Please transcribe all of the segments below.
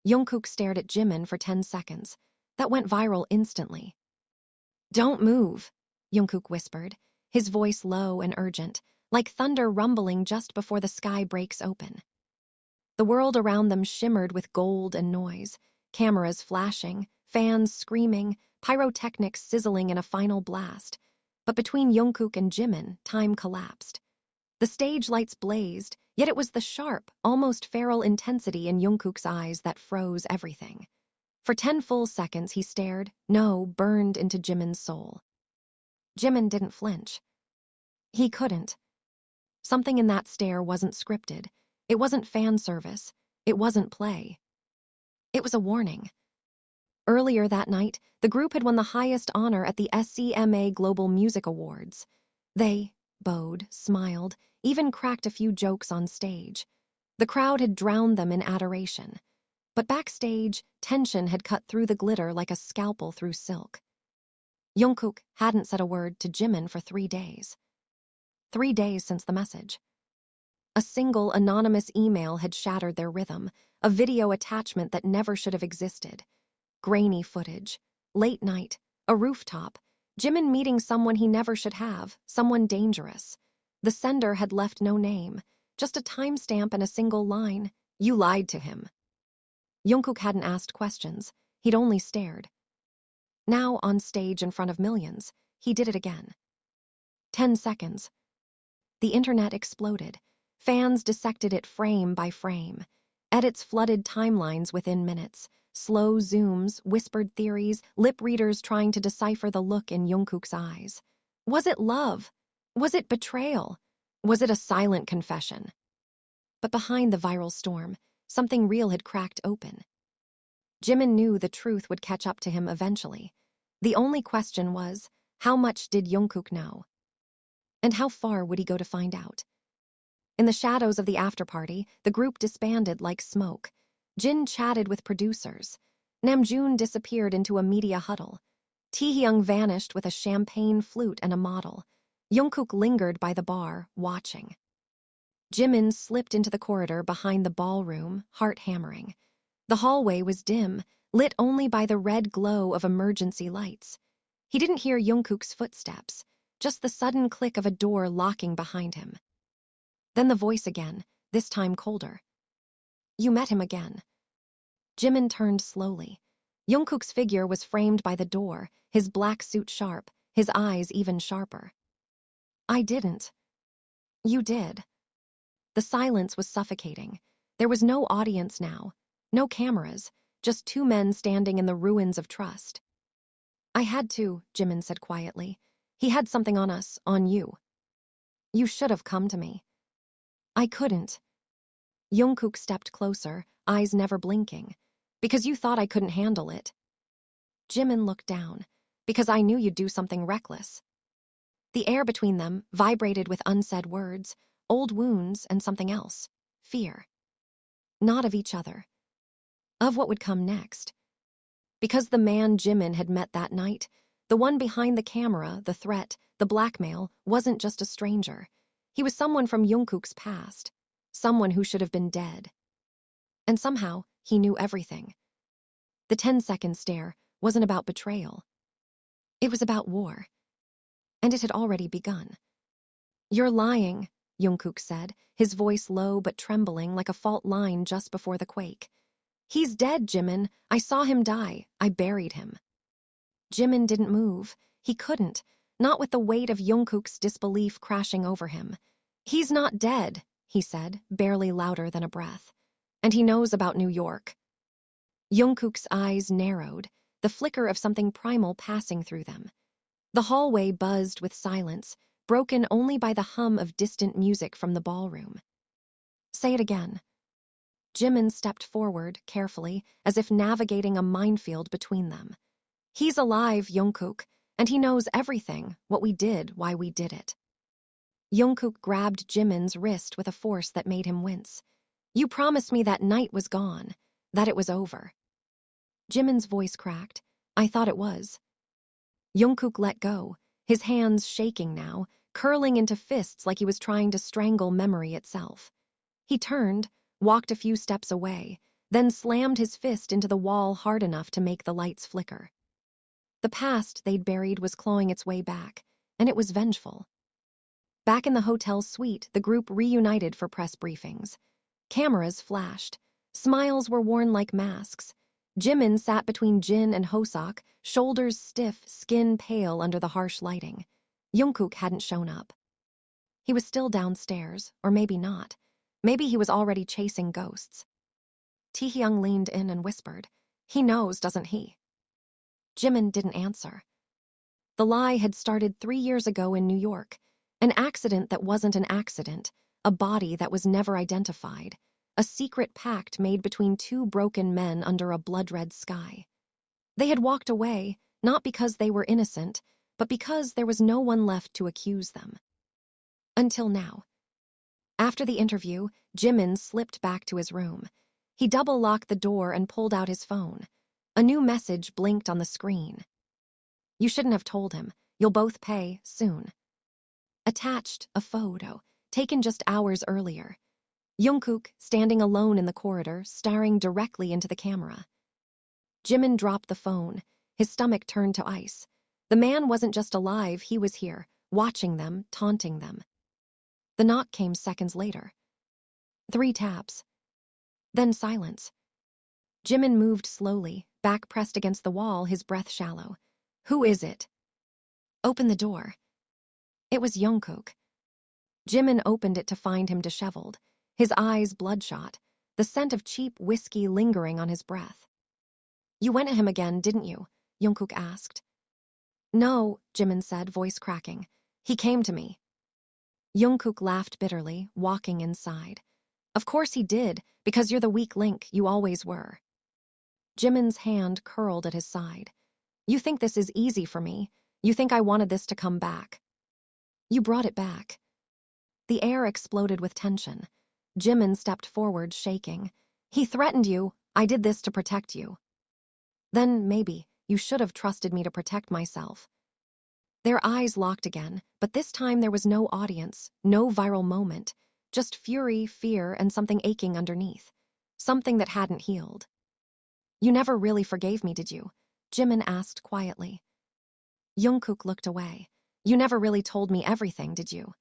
Jungkook stared at Jimin for 10 seconds. That went viral instantly. "Don't move," Jungkook whispered, his voice low and urgent, like thunder rumbling just before the sky breaks open. The world around them shimmered with gold and noise, cameras flashing, fans screaming, pyrotechnics sizzling in a final blast. But between Jungkook and Jimin, time collapsed. The stage lights blazed, yet it was the sharp, almost feral intensity in Jungkook's eyes that froze everything. For 10 full seconds he stared, burned into Jimin's soul. Jimin didn't flinch. He couldn't. Something in that stare wasn't scripted. It wasn't fan service. It wasn't play. It was a warning. Earlier that night, the group had won the highest honor at the SCMA Global Music Awards. They bowed, smiled, even cracked a few jokes on stage. The crowd had drowned them in adoration. But backstage, tension had cut through the glitter like a scalpel through silk. Jungkook hadn't said a word to Jimin for 3 days. 3 days since the message. A single anonymous email had shattered their rhythm, a video attachment that never should have existed. Grainy footage, late night, a rooftop, Jimin meeting someone he never should have, someone dangerous. The sender had left no name, just a timestamp and a single line. "You lied to him." Jungkook hadn't asked questions, he'd only stared. Now, on stage in front of millions, he did it again. 10 seconds. The internet exploded. Fans dissected it frame by frame. Edits flooded timelines within minutes. Slow zooms, whispered theories, lip readers trying to decipher the look in Jungkook's eyes. Was it love? Was it betrayal? Was it a silent confession? But behind the viral storm, something real had cracked open. Jimin knew the truth would catch up to him eventually. The only question was, how much did Jungkook know? And how far would he go to find out? In the shadows of the after-party, the group disbanded like smoke. Jin chatted with producers. Namjoon disappeared into a media huddle. Taehyung vanished with a champagne flute and a model. Jungkook lingered by the bar, watching. Jimin slipped into the corridor behind the ballroom, heart hammering. The hallway was dim, lit only by the red glow of emergency lights. He didn't hear Jungkook's footsteps, just the sudden click of a door locking behind him. Then the voice again, this time colder. "You met him again." Jimin turned slowly. Jungkook's figure was framed by the door, his black suit sharp, his eyes even sharper. "I didn't." "You did." The silence was suffocating. There was no audience now, no cameras, just 2 men standing in the ruins of trust. "I had to," Jimin said quietly. "He had something on us, on you." "You should have come to me." "I couldn't." Jungkook stepped closer, eyes never blinking. "Because you thought I couldn't handle it." Jimin looked down. "Because I knew you'd do something reckless." The air between them vibrated with unsaid words, old wounds and something else, fear. Not of each other. Of what would come next. Because the man Jimin had met that night, the one behind the camera, the threat, the blackmail, wasn't just a stranger. He was someone from Jungkook's past, someone who should have been dead. And somehow, he knew everything. The 10-second stare wasn't about betrayal. It was about war. And it had already begun. "You're lying," Jungkook said, his voice low but trembling like a fault line just before the quake. "He's dead, Jimin. I saw him die. I buried him." Jimin didn't move. He couldn't, not with the weight of Jungkook's disbelief crashing over him. "He's not dead," he said, barely louder than a breath. "And he knows about New York." Jungkook's eyes narrowed, the flicker of something primal passing through them. The hallway buzzed with silence, broken only by the hum of distant music from the ballroom. "Say it again." Jimin stepped forward, carefully, as if navigating a minefield between them. "He's alive, Jungkook, and he knows everything, what we did, why we did it." Jungkook grabbed Jimin's wrist with a force that made him wince. "You promised me that night was gone, that it was over." Jimin's voice cracked. "I thought it was." Jungkook let go, his hands shaking now, curling into fists like he was trying to strangle memory itself. He turned, walked a few steps away, then slammed his fist into the wall hard enough to make the lights flicker. The past they'd buried was clawing its way back, and it was vengeful. Back in the hotel suite, the group reunited for press briefings. Cameras flashed. Smiles were worn like masks. Jimin sat between Jin and Hoseok, shoulders stiff, skin pale under the harsh lighting. Jungkook hadn't shown up. He was still downstairs, or maybe not. Maybe he was already chasing ghosts. Taehyung leaned in and whispered, "He knows, doesn't he?" Jimin didn't answer. The lie had started 3 years ago in New York. An accident that wasn't an accident, a body that was never identified, a secret pact made between two broken men under a blood-red sky. They had walked away, not because they were innocent, but because there was no one left to accuse them. Until now. After the interview, Jimin slipped back to his room. He double-locked the door and pulled out his phone. A new message blinked on the screen. "You shouldn't have told him. You'll both pay, soon." Attached, a photo, taken just hours earlier. Jungkook, standing alone in the corridor, staring directly into the camera. Jimin dropped the phone. His stomach turned to ice. The man wasn't just alive, he was here, watching them, taunting them. The knock came seconds later. 3 taps. Then silence. Jimin moved slowly, back pressed against the wall, his breath shallow. "Who is it?" "Open the door." It was Jungkook. Jimin opened it to find him disheveled, his eyes bloodshot, the scent of cheap whiskey lingering on his breath. "You went at him again, didn't you?" Jungkook asked. "No," Jimin said, voice cracking. "He came to me." Jungkook laughed bitterly, walking inside. "Of course he did, because you're the weak link, you always were." Jimin's hand curled at his side. "You think this is easy for me. You think I wanted this to come back. You brought it back." The air exploded with tension. Jimin stepped forward, shaking. "He threatened you. I did this to protect you." "Then, maybe, you should have trusted me to protect myself." Their eyes locked again, but this time there was no audience, no viral moment, just fury, fear, and something aching underneath. Something that hadn't healed. "You never really forgave me, did you?" Jimin asked quietly. Jungkook looked away. "You never really told me everything, did you?"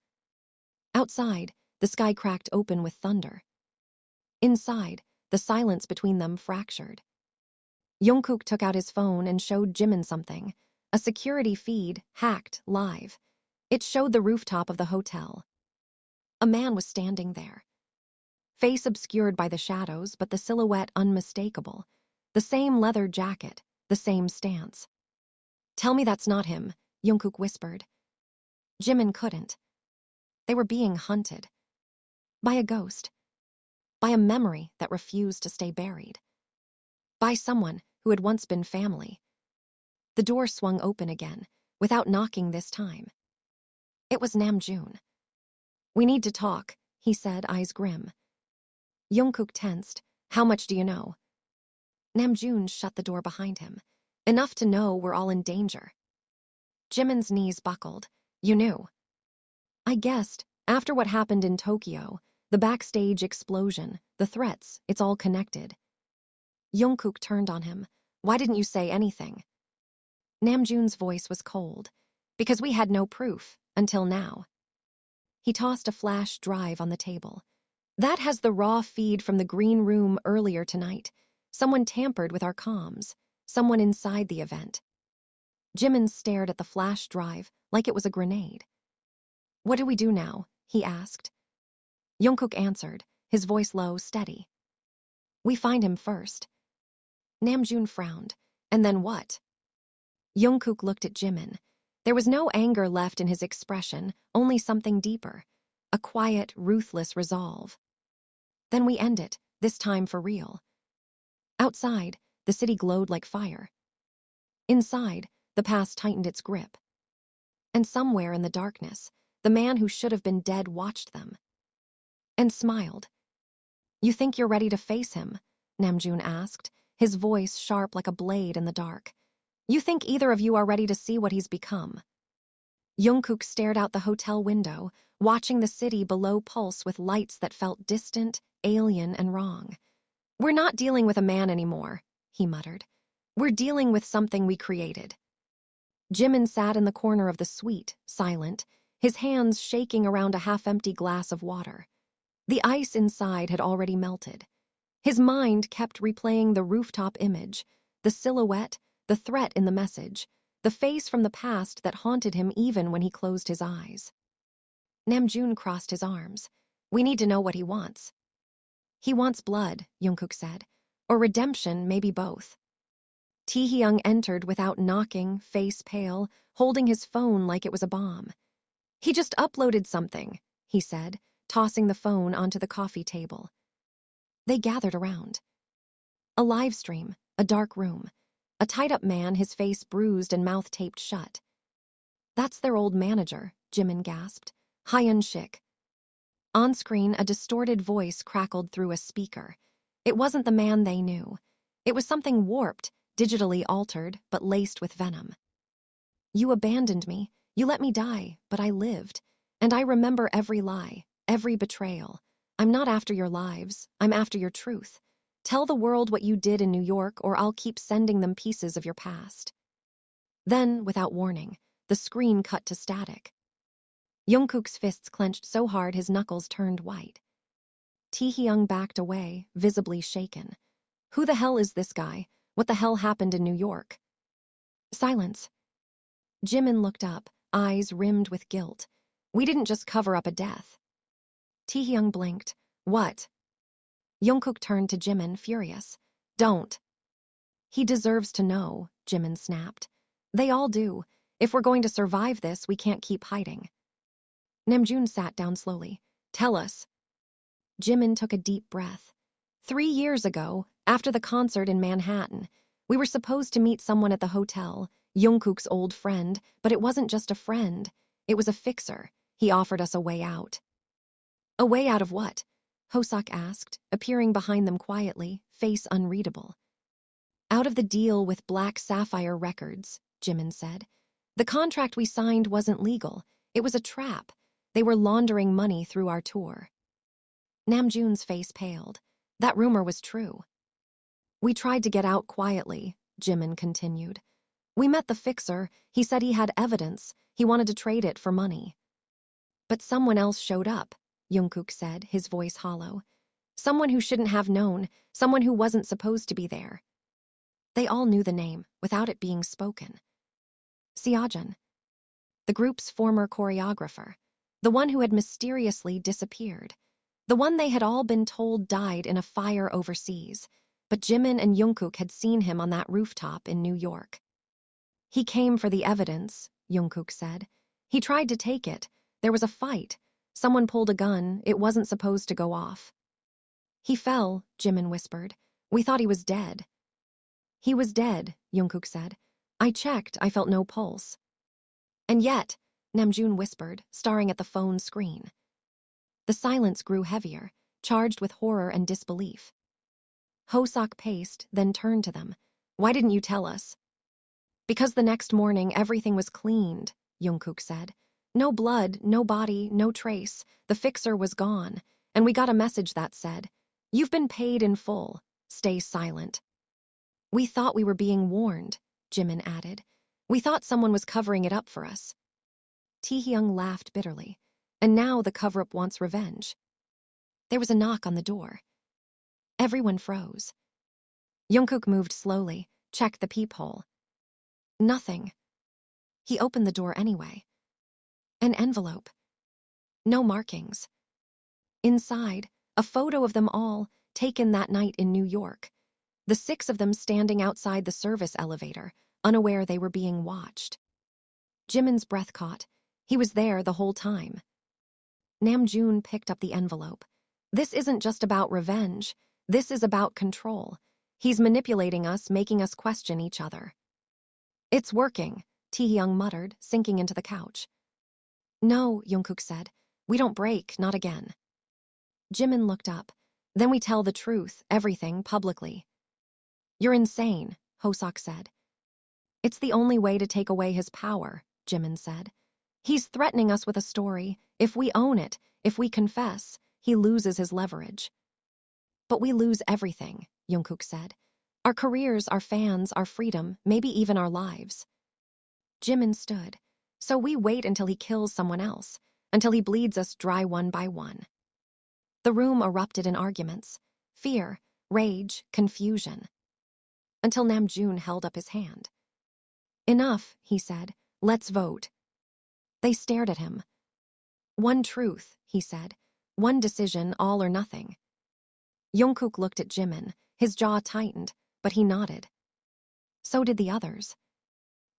Outside, the sky cracked open with thunder. Inside, the silence between them fractured. Jungkook took out his phone and showed Jimin something. A security feed, hacked, live. It showed the rooftop of the hotel. A man was standing there. Face obscured by the shadows, but the silhouette unmistakable. The same leather jacket, the same stance. "Tell me that's not him," Jungkook whispered. Jimin couldn't. They were being hunted. By a ghost. By a memory that refused to stay buried. By someone who had once been family. The door swung open again, without knocking this time. It was Namjoon. "We need to talk," he said, eyes grim. Jungkook tensed. "How much do you know?" Namjoon shut the door behind him. "Enough to know we're all in danger." Jimin's knees buckled. "You knew." "I guessed, after what happened in Tokyo, the backstage explosion, the threats, it's all connected." Jungkook turned on him. "Why didn't you say anything?" Namjoon's voice was cold. "Because we had no proof, until now." He tossed a flash drive on the table. "That has the raw feed from the green room earlier tonight. Someone tampered with our comms. Someone inside the event." Jimin stared at the flash drive like it was a grenade. "What do we do now?" he asked. Jungkook answered, his voice low, steady. "We find him first." Namjoon frowned. "And then what?" Jungkook looked at Jimin. There was no anger left in his expression, only something deeper. A quiet, ruthless resolve. "Then we end it, this time for real." Outside, the city glowed like fire. Inside, the past tightened its grip. And somewhere in the darkness, the man who should have been dead watched them. And smiled. "You think you're ready to face him?" Namjoon asked, his voice sharp like a blade in the dark. "You think either of you are ready to see what he's become?" Jungkook stared out the hotel window, watching the city below pulse with lights that felt distant, alien, and wrong. We're not dealing with a man anymore, he muttered. We're dealing with something we created. Jimin sat in the corner of the suite, silent, his hands shaking around a half-empty glass of water. The ice inside had already melted. His mind kept replaying the rooftop image, the silhouette, the threat in the message, the face from the past that haunted him even when he closed his eyes. Namjoon crossed his arms. We need to know what he wants. He wants blood, Jungkook said. Or redemption, maybe both. Taehyung entered without knocking, face pale, holding his phone like it was a bomb. He just uploaded something, he said, tossing the phone onto the coffee table. They gathered around. A live stream, a dark room, a tied-up man, his face bruised and mouth taped shut. That's their old manager, Jimin gasped. Hyun-shik. On screen, a distorted voice crackled through a speaker. It wasn't the man they knew. It was something warped, digitally altered, but laced with venom. You abandoned me. You let me die, but I lived. And I remember every lie, every betrayal. I'm not after your lives. I'm after your truth. Tell the world what you did in New York, or I'll keep sending them pieces of your past. Then, without warning, the screen cut to static. Jungkook's fists clenched so hard his knuckles turned white. Taehyung backed away, visibly shaken. Who the hell is this guy? What the hell happened in New York? Silence. Jimin looked up, eyes rimmed with guilt. We didn't just cover up a death. Taehyung blinked. What? Jungkook turned to Jimin, furious. Don't. He deserves to know, Jimin snapped. They all do. If we're going to survive this, we can't keep hiding. Namjoon sat down slowly. Tell us. Jimin took a deep breath. 3 years ago, after the concert in Manhattan, we were supposed to meet someone at the hotel, Jungkook's old friend, but it wasn't just a friend. It was a fixer. He offered us a way out. A way out of what? Hoseok asked, appearing behind them quietly, face unreadable. Out of the deal with Black Sapphire Records, Jimin said. The contract we signed wasn't legal. It was a trap. They were laundering money through our tour. Namjoon's face paled. That rumor was true. We tried to get out quietly, Jimin continued. We met the fixer. He said he had evidence. He wanted to trade it for money. But someone else showed up, Jungkook said, his voice hollow. Someone who shouldn't have known, someone who wasn't supposed to be there. They all knew the name, without it being spoken. Seojun, the group's former choreographer, the one who had mysteriously disappeared, the one they had all been told died in a fire overseas, but Jimin and Jungkook had seen him on that rooftop in New York. He came for the evidence, Jungkook said. He tried to take it. There was a fight. Someone pulled a gun. It wasn't supposed to go off. He fell, Jimin whispered. We thought he was dead. He was dead, Jungkook said. I checked. I felt no pulse. And yet, Namjoon whispered, staring at the phone screen. The silence grew heavier, charged with horror and disbelief. Hoseok paced, then turned to them. Why didn't you tell us? Because the next morning everything was cleaned, Jungkook said. No blood, no body, no trace. The fixer was gone, and we got a message that said, You've been paid in full. Stay silent. We thought we were being warned, Jimin added. We thought someone was covering it up for us. Taehyung laughed bitterly. And now the cover-up wants revenge. There was a knock on the door. Everyone froze. Jungkook moved slowly, checked the peephole. Nothing. He opened the door anyway. An envelope. No markings. Inside, a photo of them all, taken that night in New York. The 6 of them standing outside the service elevator, unaware they were being watched. Jimin's breath caught. He was there the whole time. Namjoon picked up the envelope. This isn't just about revenge. This is about control. He's manipulating us, making us question each other. It's working, Taehyung muttered, sinking into the couch. No, Jungkook said. We don't break, not again. Jimin looked up. Then we tell the truth, everything, publicly. You're insane, Hoseok said. It's the only way to take away his power, Jimin said. He's threatening us with a story. If we own it, if we confess, he loses his leverage. But we lose everything, Jungkook said. Our careers, our fans, our freedom, maybe even our lives. Jimin stood. So we wait until he kills someone else, until he bleeds us dry one by one. The room erupted in arguments, fear, rage, confusion. Until Namjoon held up his hand. Enough, he said. Let's vote. They stared at him. One truth, he said. One decision, all or nothing. Jungkook looked at Jimin, his jaw tightened, but he nodded. So did the others.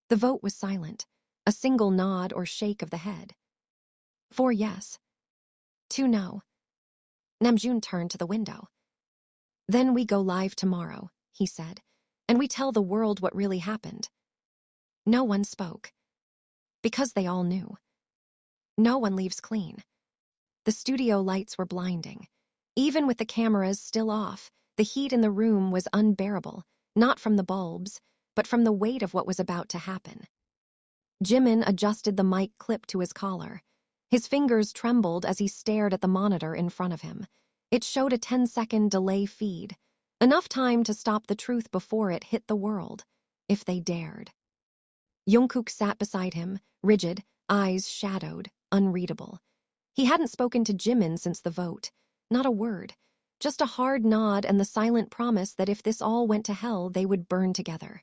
The vote was silent, a single nod or shake of the head. 4 yes. 2 no. Namjoon turned to the window. Then we go live tomorrow, he said, and we tell the world what really happened. No one spoke. Because they all knew. No one leaves clean. The studio lights were blinding. Even with the cameras still off, the heat in the room was unbearable, not from the bulbs, but from the weight of what was about to happen. Jimin adjusted the mic clip to his collar. His fingers trembled as he stared at the monitor in front of him. It showed a 10-second delay feed, enough time to stop the truth before it hit the world, if they dared. Jungkook sat beside him, rigid, eyes shadowed, unreadable. He hadn't spoken to Jimin since the vote. Not a word. Just a hard nod and the silent promise that if this all went to hell, they would burn together.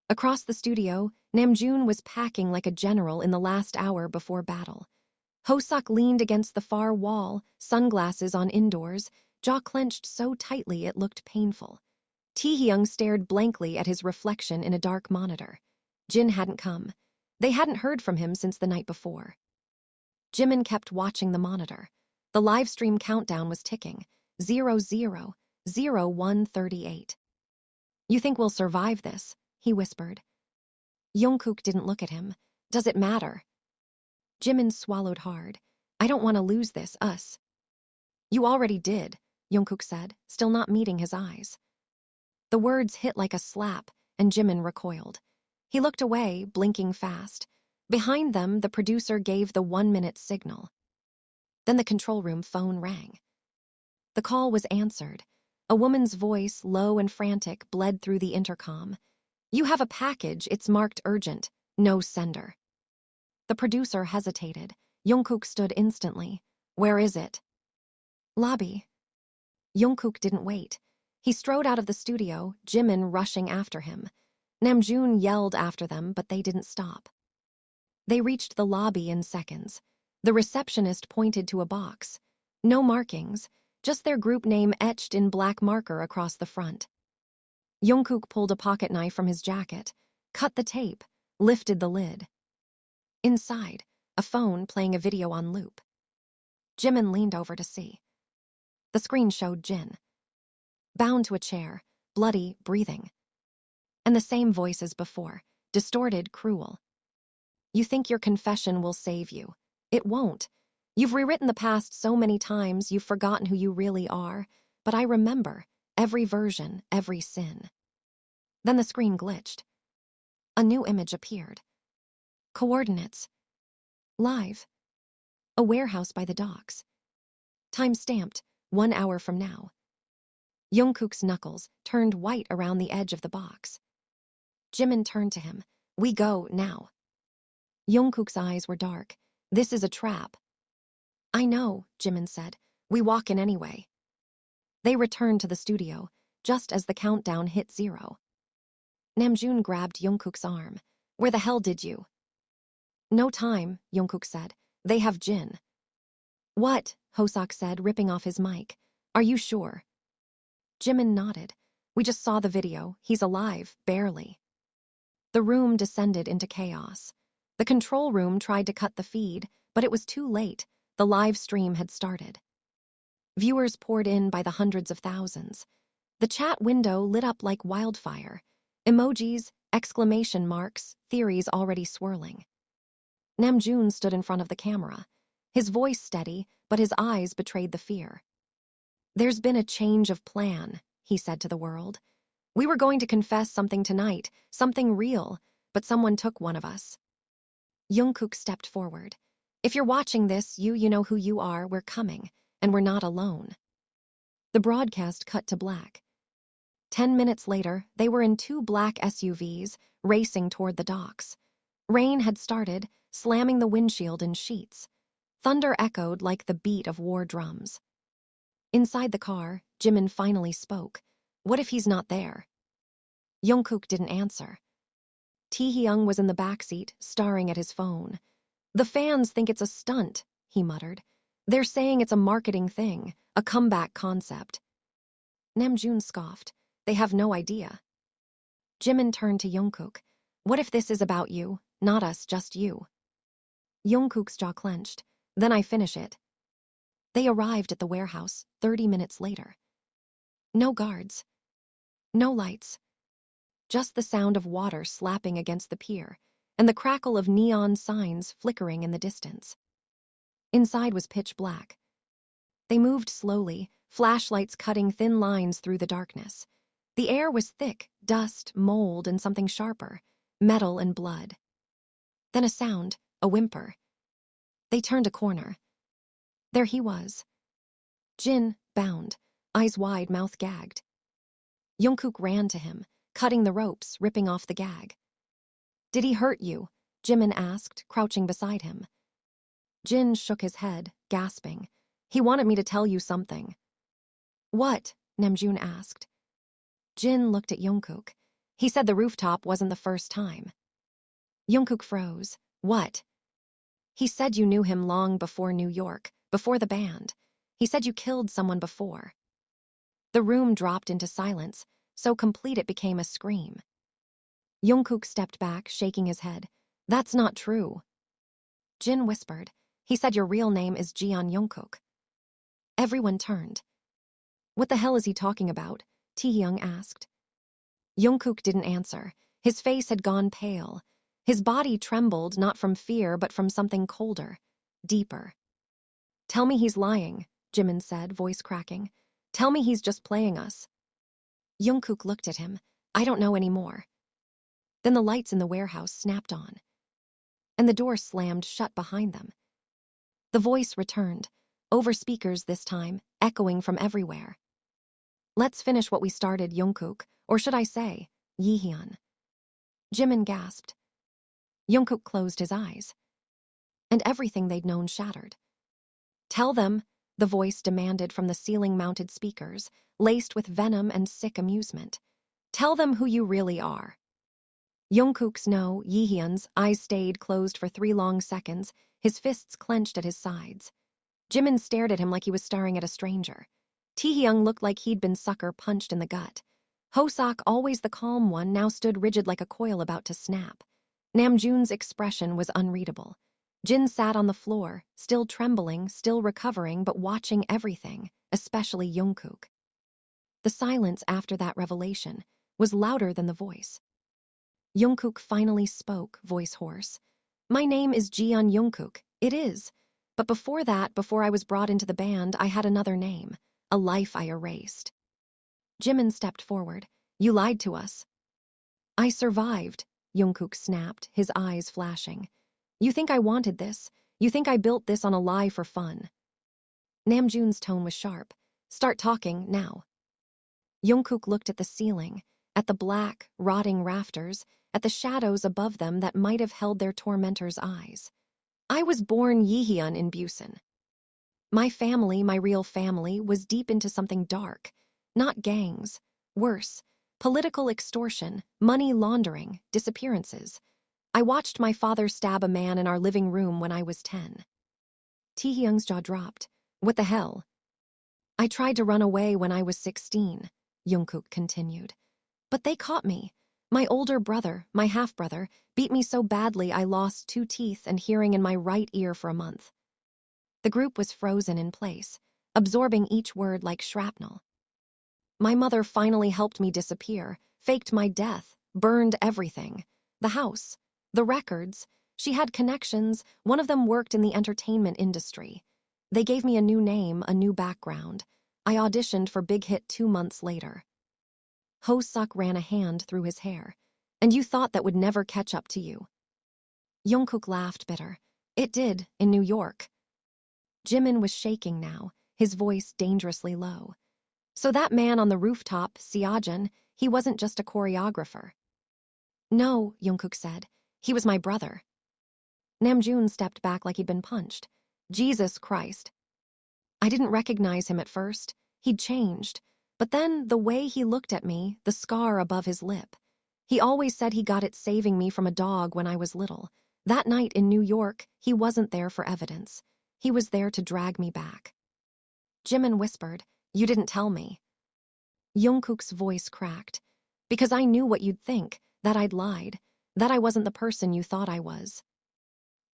Across the studio, Namjoon was packing like a general in the last hour before battle. Hoseok leaned against the far wall, sunglasses on indoors, jaw clenched so tightly it looked painful. Taehyung stared blankly at his reflection in a dark monitor. Jin hadn't come. They hadn't heard from him since the night before. Jimin kept watching the monitor. The live stream countdown was ticking. 00:01:38. You think we'll survive this? He whispered. Jungkook didn't look at him. Does it matter? Jimin swallowed hard. I don't want to lose this, us. You already did, Jungkook said, still not meeting his eyes. The words hit like a slap, and Jimin recoiled. He looked away, blinking fast. Behind them, the producer gave the 1-minute signal. Then the control room phone rang. The call was answered. A woman's voice, low and frantic, bled through the intercom. You have a package, it's marked urgent. No sender. The producer hesitated. Jungkook stood instantly. Where is it? Lobby. Jungkook didn't wait. He strode out of the studio, Jimin rushing after him. Namjoon yelled after them, but they didn't stop. They reached the lobby in seconds. The receptionist pointed to a box. No markings, just their group name etched in black marker across the front. Jungkook pulled a pocket knife from his jacket, cut the tape, lifted the lid. Inside, a phone playing a video on loop. Jimin leaned over to see. The screen showed Jin. Bound to a chair, bloody, breathing. And the same voice as before, distorted, cruel. You think your confession will save you. It won't. You've rewritten the past so many times you've forgotten who you really are, but I remember every version, every sin. Then the screen glitched. A new image appeared. Coordinates. Live. A warehouse by the docks. Time stamped, 1 hour from now. Jungkook's knuckles turned white around the edge of the box. Jimin turned to him. We go, now. Jungkook's eyes were dark. This is a trap. I know, Jimin said. We walk in anyway. They returned to the studio, just as the countdown hit 0. Namjoon grabbed Jungkook's arm. Where the hell did you? No time, Jungkook said. They have Jin. What? Hoseok said, ripping off his mic. Are you sure? Jimin nodded. We just saw the video. He's alive, barely. The room descended into chaos. The control room tried to cut the feed, but it was too late. The live stream had started. Viewers poured in by the hundreds of thousands. The chat window lit up like wildfire. Emojis, exclamation marks, theories already swirling. Namjoon stood in front of the camera. His voice steady, but his eyes betrayed the fear. There's been a change of plan, he said to the world. We were going to confess something tonight, something real, but someone took one of us. Jungkook stepped forward. If you're watching this, you know who you are, we're coming, and we're not alone. The broadcast cut to black. 10 minutes later, they were in 2 black SUVs, racing toward the docks. Rain had started, slamming the windshield in sheets. Thunder echoed like the beat of war drums. Inside the car, Jimin finally spoke. What if he's not there? Jungkook didn't answer. Taehyung was in the backseat, staring at his phone. The fans think it's a stunt, he muttered. They're saying it's a marketing thing, a comeback concept. Namjoon scoffed. They have no idea. Jimin turned to Jungkook. What if this is about you, not us, just you? Jungkook's jaw clenched. Then I finish it. They arrived at the warehouse 30 minutes later. No guards. No lights. Just the sound of water slapping against the pier and the crackle of neon signs flickering in the distance. Inside was pitch black. They moved slowly, flashlights cutting thin lines through the darkness. The air was thick, dust, mold, and something sharper, metal and blood. Then a sound, a whimper. They turned a corner. There he was. Jin, bound, eyes wide, mouth gagged. Jungkook ran to him, cutting the ropes, ripping off the gag. Did he hurt you? Jimin asked, crouching beside him. Jin shook his head, gasping. He wanted me to tell you something. What? Namjoon asked. Jin looked at Jungkook. He said the rooftop wasn't the first time. Jungkook froze. What? He said you knew him long before New York, before the band. He said you killed someone before. The room dropped into silence, so complete it became a scream. Jungkook stepped back, shaking his head. That's not true. Jin whispered. He said your real name is Jeon Jungkook. Everyone turned. What the hell is he talking about? Taehyung asked. Jungkook didn't answer. His face had gone pale. His body trembled not from fear but from something colder, deeper. Tell me he's lying, Jimin said, voice cracking. Tell me he's just playing us. Jungkook looked at him. I don't know anymore. Then the lights in the warehouse snapped on, and the door slammed shut behind them. The voice returned, over speakers this time, echoing from everywhere. Let's finish what we started, Jungkook, or should I say, Yehyun. Jimin gasped. Jungkook closed his eyes, and everything they'd known shattered. Tell them, the voice demanded from the ceiling-mounted speakers, laced with venom and sick amusement. Tell them who you really are. Jungkook's no, Yehyun's, eyes stayed closed for 3 long seconds, his fists clenched at his sides. Jimin stared at him like he was staring at a stranger. Taehyung looked like he'd been sucker punched in the gut. Hoseok, always the calm one, now stood rigid like a coil about to snap. Namjoon's expression was unreadable. Jin sat on the floor, still trembling, still recovering, but watching everything, especially Jungkook. The silence after that revelation was louder than the voice. Jungkook finally spoke, voice hoarse. My name is Jeon Jungkook. It is. But before that, before I was brought into the band, I had another name, a life I erased. Jimin stepped forward. You lied to us. I survived, Jungkook snapped, his eyes flashing. You think I wanted this? You think I built this on a lie for fun? Namjoon's tone was sharp. Start talking, now. Jungkook looked at the ceiling, at the black, rotting rafters, at the shadows above them that might have held their tormentors' eyes. I was born Yehyun in Busan. My family, my real family, was deep into something dark. Not gangs. Worse, political extortion, money laundering, disappearances. I watched my father stab a man in our living room when I was 10. Taehyung's jaw dropped. What the hell? I tried to run away when I was 16, Jungkook continued. But they caught me. My older brother, my half-brother, beat me so badly I lost 2 teeth and hearing in my right ear for a month. The group was frozen in place, absorbing each word like shrapnel. My mother finally helped me disappear, faked my death, burned everything. The house, the records. She had connections, one of them worked in the entertainment industry. They gave me a new name, a new background. I auditioned for Big Hit 2 months later. Hoseok ran a hand through his hair. And you thought that would never catch up to you. Jungkook laughed bitter. It did, in New York. Jimin was shaking now, his voice dangerously low. So that man on the rooftop, Seojin, he wasn't just a choreographer. No, Jungkook said. He was my brother. Namjoon stepped back like he'd been punched. Jesus Christ. I didn't recognize him at first. He'd changed. But then the way he looked at me, the scar above his lip. He always said he got it saving me from a dog when I was little. That night in New York, he wasn't there for evidence. He was there to drag me back. Jimin whispered, "You didn't tell me." Jungkook's voice cracked. "Because I knew what you'd think, that I'd lied, that I wasn't the person you thought I was."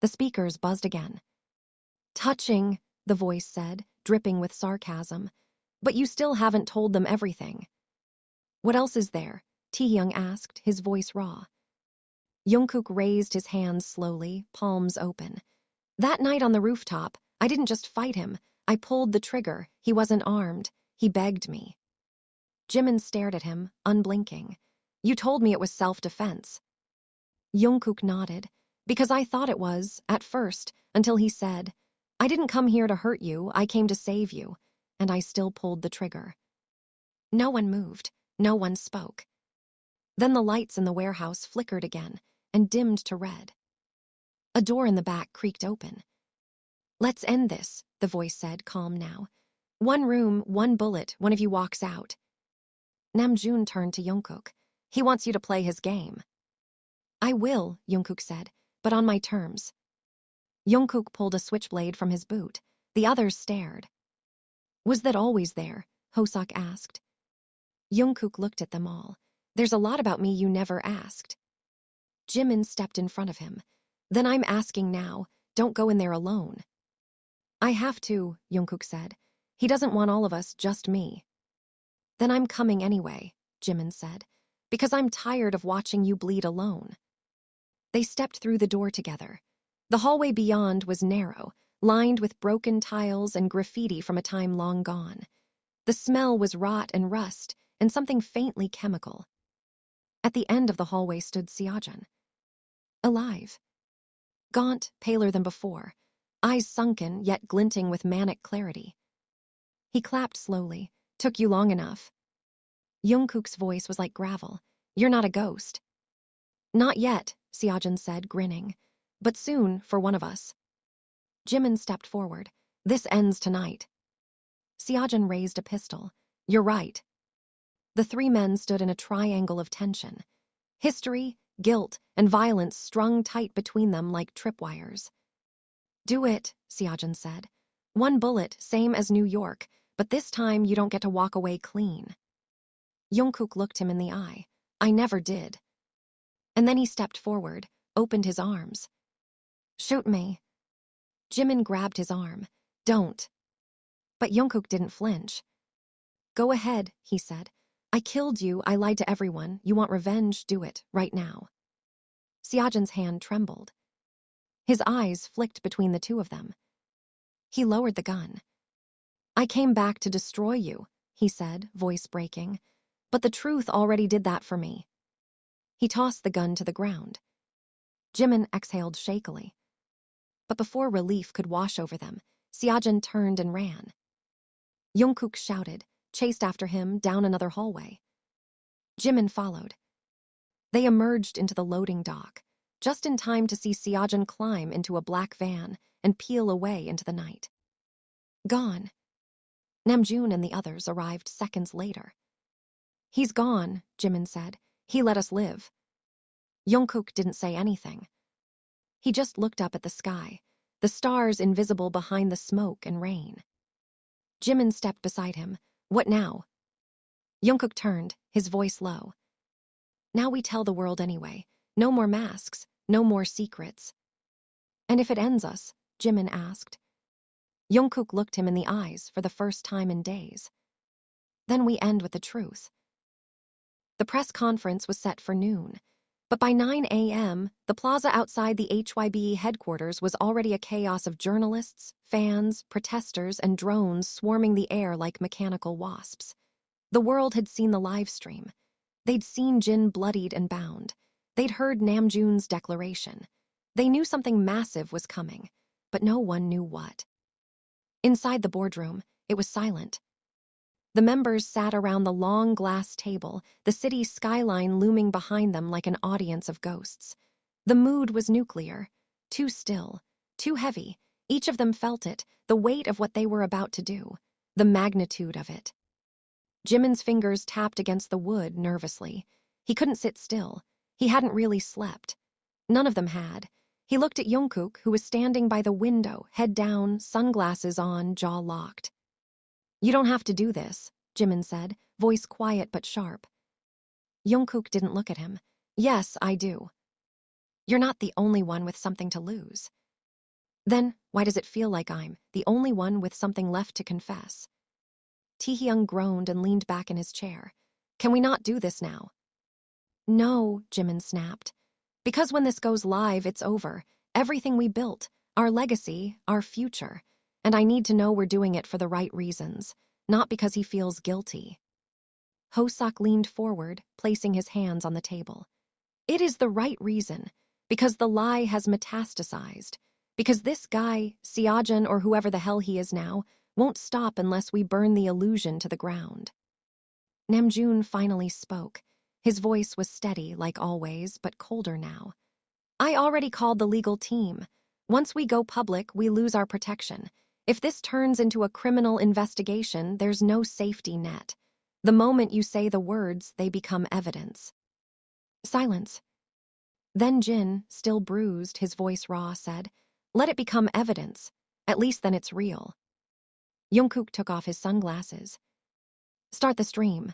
The speakers buzzed again. "Touching," the voice said, dripping with sarcasm. "But you still haven't told them everything." "What else is there?" Taehyung asked, his voice raw. Jungkook raised his hands slowly, palms open. "That night on the rooftop, I didn't just fight him. I pulled the trigger. He wasn't armed. He begged me." Jimin stared at him, unblinking. "You told me it was self-defense." Jungkook nodded. "Because I thought it was, at first, until he said, 'I didn't come here to hurt you, I came to save you,' and I still pulled the trigger." No one moved. No one spoke. Then the lights in the warehouse flickered again and dimmed to red. A door in the back creaked open. "Let's end this," the voice said, calm now. "One room, one bullet, one of you walks out." Namjoon turned to Jungkook. "He wants you to play his game." "I will," Jungkook said, "but on my terms." Jungkook pulled a switchblade from his boot. The others stared. "Was that always there?" Hoseok asked. Jungkook looked at them all. "There's a lot about me you never asked." Jimin stepped in front of him. "Then I'm asking now, don't go in there alone." "I have to," Jungkook said. "He doesn't want all of us, just me." "Then I'm coming anyway," Jimin said, "because I'm tired of watching you bleed alone." They stepped through the door together. The hallway beyond was narrow, lined with broken tiles and graffiti from a time long gone. The smell was rot and rust and something faintly chemical. At the end of the hallway stood Seojin. Alive. Gaunt, paler than before, eyes sunken yet glinting with manic clarity. He clapped slowly. "Took you long enough." Jungkook's voice was like gravel. "You're not a ghost." "Not yet," Seojin said, grinning. "But soon, for one of us." Jimin stepped forward. "This ends tonight." Seojin raised a pistol. "You're right." The three men stood in a triangle of tension. History, guilt, and violence strung tight between them like tripwires. "Do it," Seojin said. "One bullet, same as New York, but this time you don't get to walk away clean." Jungkook looked him in the eye. "I never did." And then he stepped forward, opened his arms. "Shoot me." Jimin grabbed his arm. "Don't." But Jungkook didn't flinch. "Go ahead," he said. "I killed you, I lied to everyone. You want revenge, do it, right now." Seojin's hand trembled. His eyes flicked between the two of them. He lowered the gun. "I came back to destroy you," he said, voice breaking. "But the truth already did that for me." He tossed the gun to the ground. Jimin exhaled shakily. But before relief could wash over them, Seojin turned and ran. Jungkook shouted, chased after him down another hallway. Jimin followed. They emerged into the loading dock, just in time to see Seojin climb into a black van and peel away into the night. Gone. Namjoon and the others arrived seconds later. "He's gone," Jimin said. "He let us live." Jungkook didn't say anything. He just looked up at the sky, the stars invisible behind the smoke and rain. Jimin stepped beside him. "What now?" Jungkook turned, his voice low. "Now we tell the world anyway. No more masks, no more secrets." "And if it ends us?" Jimin asked. Jungkook looked him in the eyes for the first time in days. "Then we end with the truth." The press conference was set for noon, but by 9 a.m., the plaza outside the HYBE headquarters was already a chaos of journalists, fans, protesters, and drones swarming the air like mechanical wasps. The world had seen the live stream. They'd seen Jin bloodied and bound. They'd heard Namjoon's declaration. They knew something massive was coming, but no one knew what. Inside the boardroom, it was silent. The members sat around the long glass table, the city skyline looming behind them like an audience of ghosts. The mood was nuclear, too still, too heavy. Each of them felt it, the weight of what they were about to do, the magnitude of it. Jimin's fingers tapped against the wood nervously. He couldn't sit still. He hadn't really slept. None of them had. He looked at Jungkook, who was standing by the window, head down, sunglasses on, jaw locked. "You don't have to do this," Jimin said, voice quiet but sharp. Jungkook didn't look at him. "Yes, I do. You're not the only one with something to lose." "Then why does it feel like I'm the only one with something left to confess?" Taehyung groaned and leaned back in his chair. "Can we not do this now?" "No," Jimin snapped. "Because when this goes live, it's over. Everything we built, our legacy, our future. And I need to know we're doing it for the right reasons, not because he feels guilty." Hoseok leaned forward, placing his hands on the table. "It is the right reason, because the lie has metastasized. Because this guy, Seojin or whoever the hell he is now, won't stop unless we burn the illusion to the ground." Namjoon finally spoke. His voice was steady, like always, but colder now. "I already called the legal team. Once we go public, we lose our protection. If this turns into a criminal investigation, there's no safety net. The moment you say the words, they become evidence." Silence. Then Jin, still bruised, his voice raw, said, "Let it become evidence. At least then it's real." Jungkook took off his sunglasses. "Start the stream."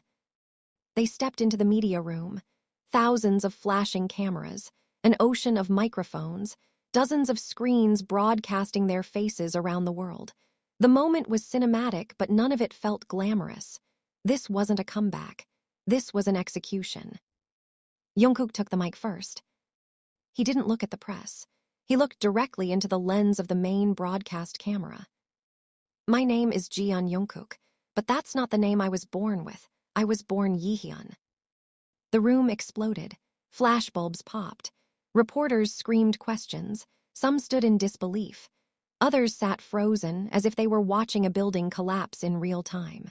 They stepped into the media room. Thousands of flashing cameras, an ocean of microphones, dozens of screens broadcasting their faces around the world. The moment was cinematic, but none of it felt glamorous. This wasn't a comeback. This was an execution. Jungkook took the mic first. He didn't look at the press. He looked directly into the lens of the main broadcast camera. "My name is Jeon Jungkook, but that's not the name I was born with. I was born Yehyun." The room exploded. Flashbulbs popped. Reporters screamed questions. Some stood in disbelief. Others sat frozen, as if they were watching a building collapse in real time.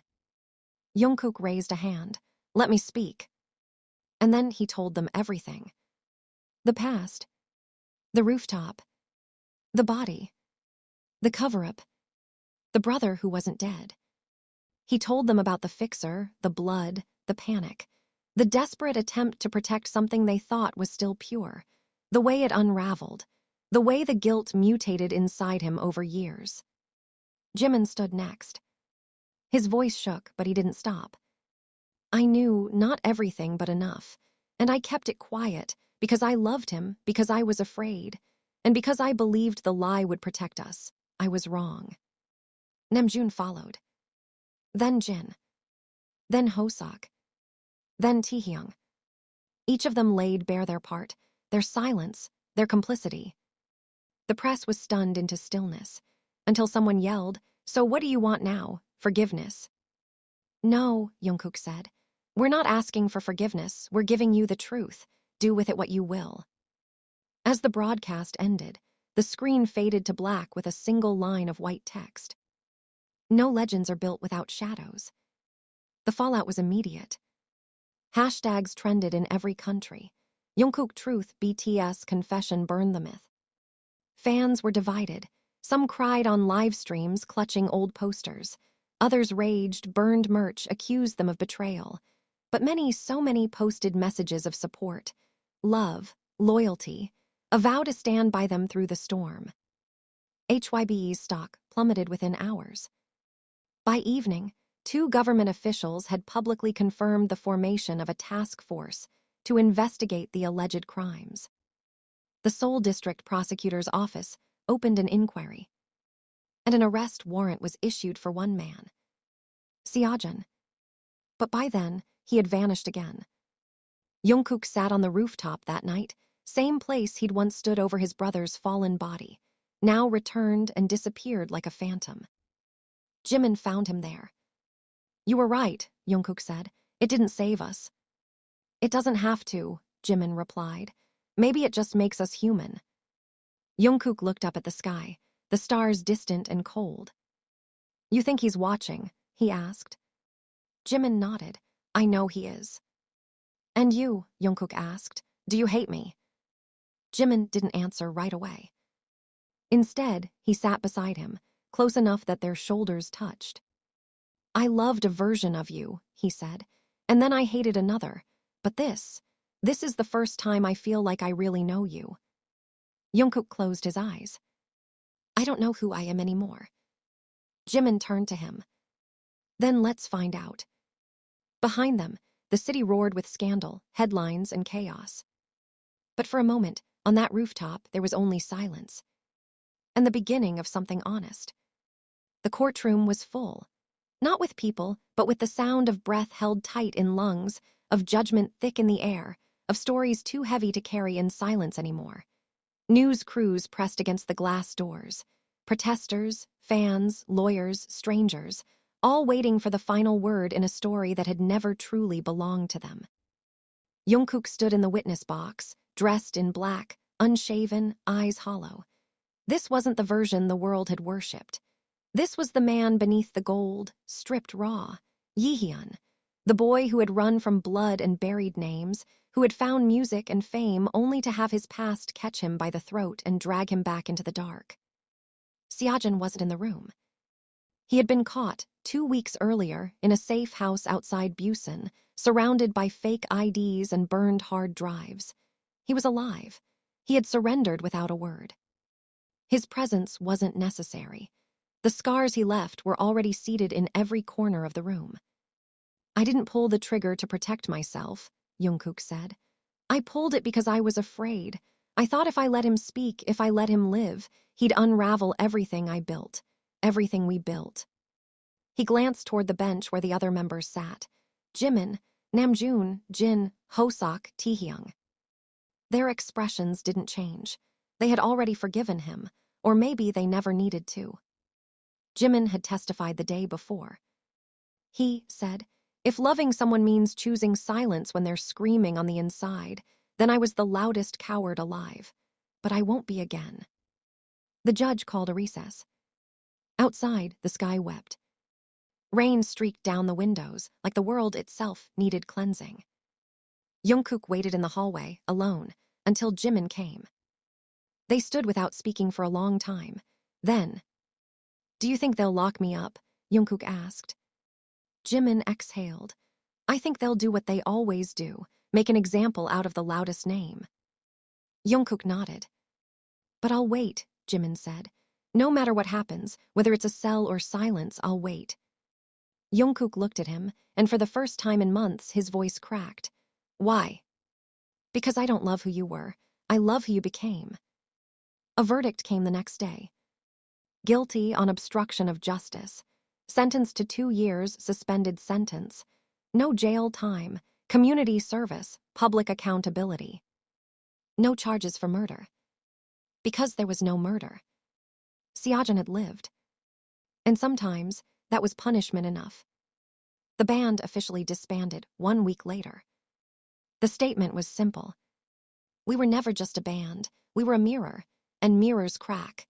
Jungkook raised a hand. "Let me speak." And then he told them everything. The past. The rooftop. The body. The cover-up. The brother who wasn't dead. He told them about the fixer, the blood, the panic, the desperate attempt to protect something they thought was still pure, the way it unraveled, the way the guilt mutated inside him over years. Jimin stood next. His voice shook, but he didn't stop. "I knew not everything but enough, and I kept it quiet because I loved him, because I was afraid, and because I believed the lie would protect us. I was wrong." Namjoon followed. Then Jin. Then Hoseok. Then Taehyung. Each of them laid bare their part, their silence, their complicity. The press was stunned into stillness, until someone yelled, "So what do you want now? Forgiveness?" "No," Jungkook said. "We're not asking for forgiveness. We're giving you the truth. Do with it what you will." As the broadcast ended, the screen faded to black with a single line of white text. No legends are built without shadows. The fallout was immediate. Hashtags trended in every country. Jungkook truth, BTS confession burn the myth. Fans were divided. Some cried on live streams, clutching old posters. Others raged, burned merch, accused them of betrayal. But so many posted messages of support, love, loyalty, a vow to stand by them through the storm. HYBE's stock plummeted within hours. By evening, 2 government officials had publicly confirmed the formation of a task force to investigate the alleged crimes. The Seoul District Prosecutor's Office opened an inquiry, and an arrest warrant was issued for one man, Seojin. But by then, he had vanished again. Jungkook sat on the rooftop that night, same place he'd once stood over his brother's fallen body, now returned and disappeared like a phantom. Jimin found him there. "You were right," Jungkook said. "It didn't save us." "It doesn't have to," Jimin replied. "Maybe it just makes us human." Jungkook looked up at the sky, the stars distant and cold. "You think he's watching?" he asked. Jimin nodded. I know he is. And you, Jungkook asked, do you hate me? Jimin didn't answer right away. Instead, he sat beside him, close enough that their shoulders touched. I loved a version of you, he said, and then I hated another. But this is the first time I feel like I really know you. Jungkook closed his eyes. I don't know who I am anymore. Jimin turned to him. Then let's find out. Behind them, the city roared with scandal, headlines, and chaos. But for a moment, on that rooftop, there was only silence. And the beginning of something honest. The courtroom was full. Not with people, but with the sound of breath held tight in lungs, of judgment thick in the air, of stories too heavy to carry in silence anymore. News crews pressed against the glass doors. Protesters, fans, lawyers, strangers, all waiting for the final word in a story that had never truly belonged to them. Jungkook stood in the witness box, dressed in black, unshaven, eyes hollow. This wasn't the version the world had worshipped. This was the man beneath the gold, stripped raw, Jihyun, the boy who had run from blood and buried names, who had found music and fame only to have his past catch him by the throat and drag him back into the dark. Seojin wasn't in the room. He had been caught 2 weeks earlier in a safe house outside Busan, surrounded by fake IDs and burned hard drives. He was alive. He had surrendered without a word. His presence wasn't necessary. The scars he left were already seated in every corner of the room. I didn't pull the trigger to protect myself, Jungkook said. I pulled it because I was afraid. I thought if I let him speak, if I let him live, he'd unravel everything I built, everything we built. He glanced toward the bench where the other members sat. Jimin, Namjoon, Jin, Hoseok, Taehyung. Their expressions didn't change. They had already forgiven him, or maybe they never needed to. Jimin had testified the day before. He said, if loving someone means choosing silence when they're screaming on the inside, then I was the loudest coward alive. But I won't be again. The judge called a recess. Outside, the sky wept. Rain streaked down the windows like the world itself needed cleansing. Jungkook waited in the hallway, alone, until Jimin came. They stood without speaking for a long time. Then, do you think they'll lock me up? Jungkook asked. Jimin exhaled. I think they'll do what they always do, make an example out of the loudest name. Jungkook nodded. But I'll wait, Jimin said. No matter what happens, whether it's a cell or silence, I'll wait. Jungkook looked at him, and for the first time in months, his voice cracked. Why? Because I don't love who you were. I love who you became. A verdict came the next day. Guilty on obstruction of justice. Sentenced to 2 years, suspended sentence. No jail time, community service, public accountability. No charges for murder. Because there was no murder. Seojin had lived. And sometimes, that was punishment enough. The band officially disbanded 1 week later. The statement was simple. We were never just a band. We were a mirror, and mirrors crack.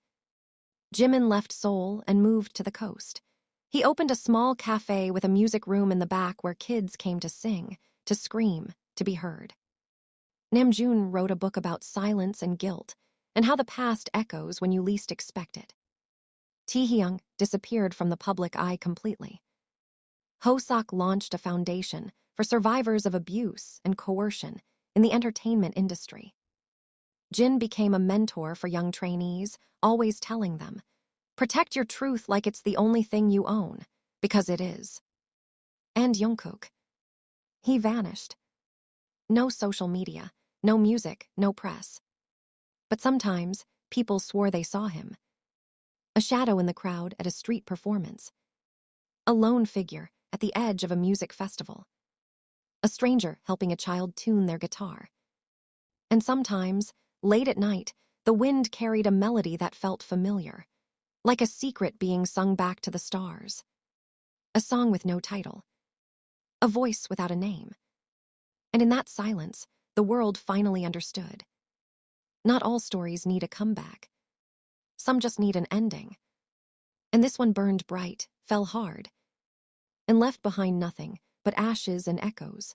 Jimin left Seoul and moved to the coast. He opened a small cafe with a music room in the back where kids came to sing, to scream, to be heard. Namjoon wrote a book about silence and guilt, and how the past echoes when you least expect it. Taehyung disappeared from the public eye completely. Hoseok launched a foundation for survivors of abuse and coercion in the entertainment industry. Jin became a mentor for young trainees, always telling them, protect your truth like it's the only thing you own, because it is. And Jungkook. He vanished. No social media, no music, no press. But sometimes, people swore they saw him. A shadow in the crowd at a street performance. A lone figure at the edge of a music festival. A stranger helping a child tune their guitar. And sometimes, late at night, the wind carried a melody that felt familiar, like a secret being sung back to the stars. A song with no title. A voice without a name. And in that silence, the world finally understood. Not all stories need a comeback. Some just need an ending. And this one burned bright, fell hard, and left behind nothing but ashes and echoes.